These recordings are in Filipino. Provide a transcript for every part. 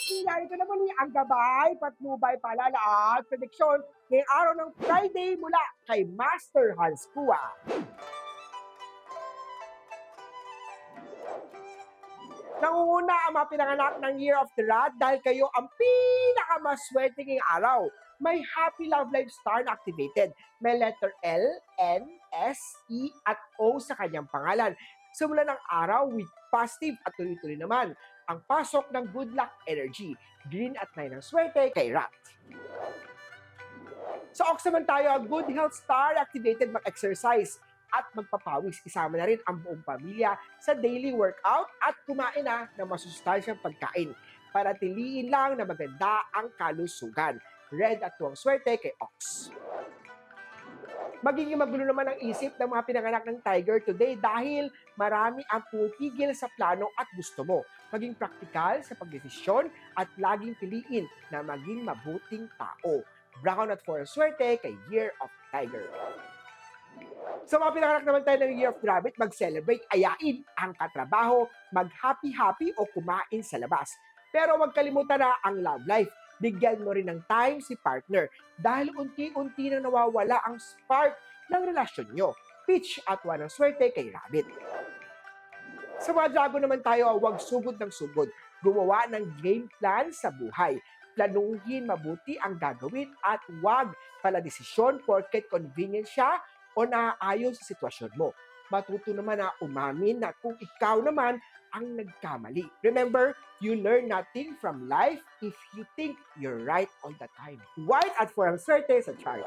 Narito na muli ang gabay, patnubay, paalala at prediksyon ngayong araw ng Friday mula kay Master Hans Kua. Nangunguna ang mga pinanganak ng Year of the Rat dahil kayo ang pinakamaswerte ngayong araw. May Happy Love Life star na activated. May letter L, N, S, E at O sa kanyang pangalan. Simula ng araw with positive at tuloy-tuloy naman ang pasok ng good luck energy. Green at 9 ang swerte kay Rat. Sa Ox naman tayo, ang good health star activated mag-exercise at magpapawis. Isama na rin ang buong pamilya sa daily workout at kumain na ng masustansyang pagkain para tiliin lang na maganda ang kalusugan. Red at tuwang swerte kay Ox. Magiging magulo naman ang isip ng mga pinanganak ng Tiger today dahil marami ang pumipigil sa plano at gusto mo. Maging praktikal sa pagdesisyon at laging piliin na maging mabuting tao. Brown at 4 swerte kay Year of Tiger. Sa mga pinanganak naman tayo ng Year of Rabbit, mag-celebrate, ayain ang katrabaho, mag-happy-happy o kumain sa labas. Pero huwag kalimutan na ang love life. Bigyan mo rin ng time si partner dahil unti-unti na nawawala ang spark ng relasyon nyo. Peach at 1 ang swerte kay Rabbit. Sa mga Dragon naman tayo, huwag sugod ng sugod. Gumawa ng game plan sa buhay. Planuhin mabuti ang gagawin at huwag pala desisyon porket convenient siya o naaayon sa sitwasyon mo. Matuto naman na umamin na kung ikaw naman ang nagkamali. Remember, you learn nothing from life if you think you're right all the time. White at 4 ang swerte sa chart.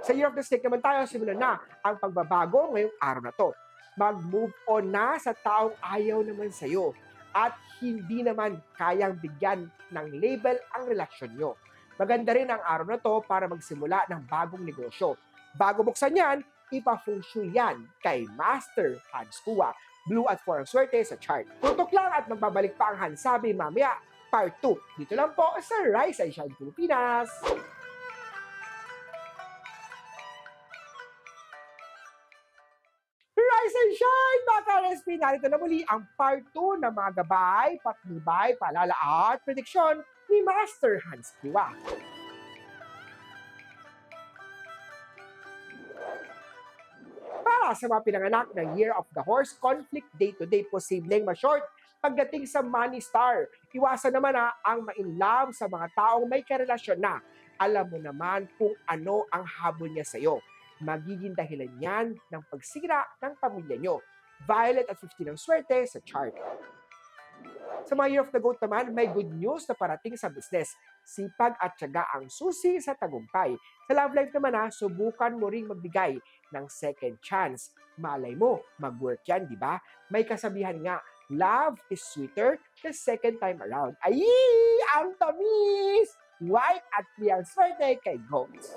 Sa Year of the Snake naman tayo, simulan na ang pagbabago ngayong araw na to. Mag-move on na sa taong ayaw naman sa'yo at hindi naman kayang bigyan ng label ang relasyon nyo. Maganda rin ang araw na to para magsimula ng bagong negosyo. Bago buksan yan, ipa-feng shui yan kay Master Hans Kua. Blue at 4 ang swerte sa chart. Tutok lang at magbabalik pa ang Hansabi mamaya, part 2. Dito lang po sa Rise and Shine Pilipinas. Rise and Shine! Mga ka-RSP, narito na muli ang part 2 ng mga gabay, patnubay, paalala at prediksyon ni Master Hans Kua. Para sa mga pinanganak ng Year of the Horse, conflict day-to-day posibleng ma-short pagdating sa Money Star. Iwasan naman ang ma-inlove sa mga taong may karelasyon na. Alam mo naman kung ano ang habol niya sa'yo. Magiging dahilan yan ng pagsira ng pamilya nyo. Violet at 15 ang swerte sa chart. Sa mga Year of the Goat naman, may good news na parating sa business. Sipag at tiyaga ang susi sa tagumpay. Sa love life naman subukan mo ring magbigay ng second chance. Malay mo, mag-work yan, di ba? May kasabihan nga, love is sweeter the second time around. Ay, ang tamis! White at 3 ang swerte kay Goats.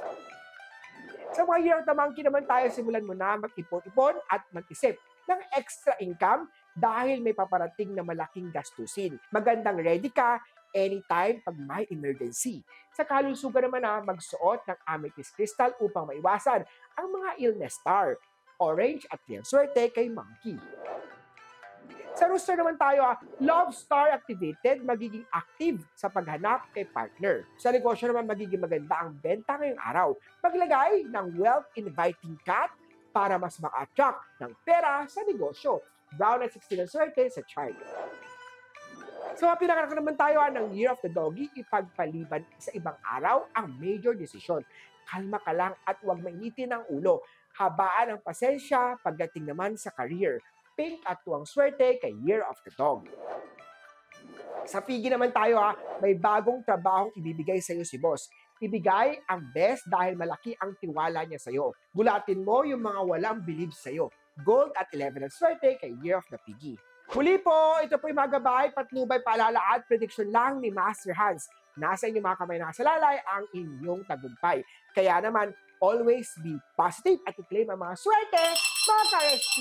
Sa mga Year of the Monkey naman tayo, simulan mo na mag-ipon-ipon at mag-isip ng extra income dahil may paparating na malaking gastusin. Magandang ready ka anytime pag may emergency. Sa kalusugan naman magsuot ng amethyst crystal upang maiwasan ang mga illness star. Orange at 3 ang swerte kay Monkey. Sa Rooster naman tayo, Love Star activated, magiging active sa paghanap kay partner. Sa negosyo naman, magiging maganda ang benta ngayong araw. Maglagay ng wealth-inviting cat para mas maka-attract ng pera sa negosyo. Brown at 16 ang swerte sa chart. So, pinanganak naman tayo ng Year of the Doggy, ipagpaliban sa ibang araw ang major decision. Kalma ka lang at huwag mainitin ang ulo. Habaan ang pasensya pagdating naman sa career. Pink at 2 ang swerte kay Year of the Dog. Sa Piggy naman tayo may bagong trabahong ibibigay sa iyo si boss. Ibigay ang best dahil malaki ang tiwala niya sa iyo. Gulatin mo yung mga walang believe sa iyo. Gold at 11 ang swerte kay Year of the Piggy. Muli po, ito po yung mga gabay, patnubay, paalala at prediction lang ni Master Hans. Nasa inyong mga kamay nakasalalay ang inyong tagumpay. Kaya naman, always be positive at i-claim ang mga swerte, mga ka-RSP.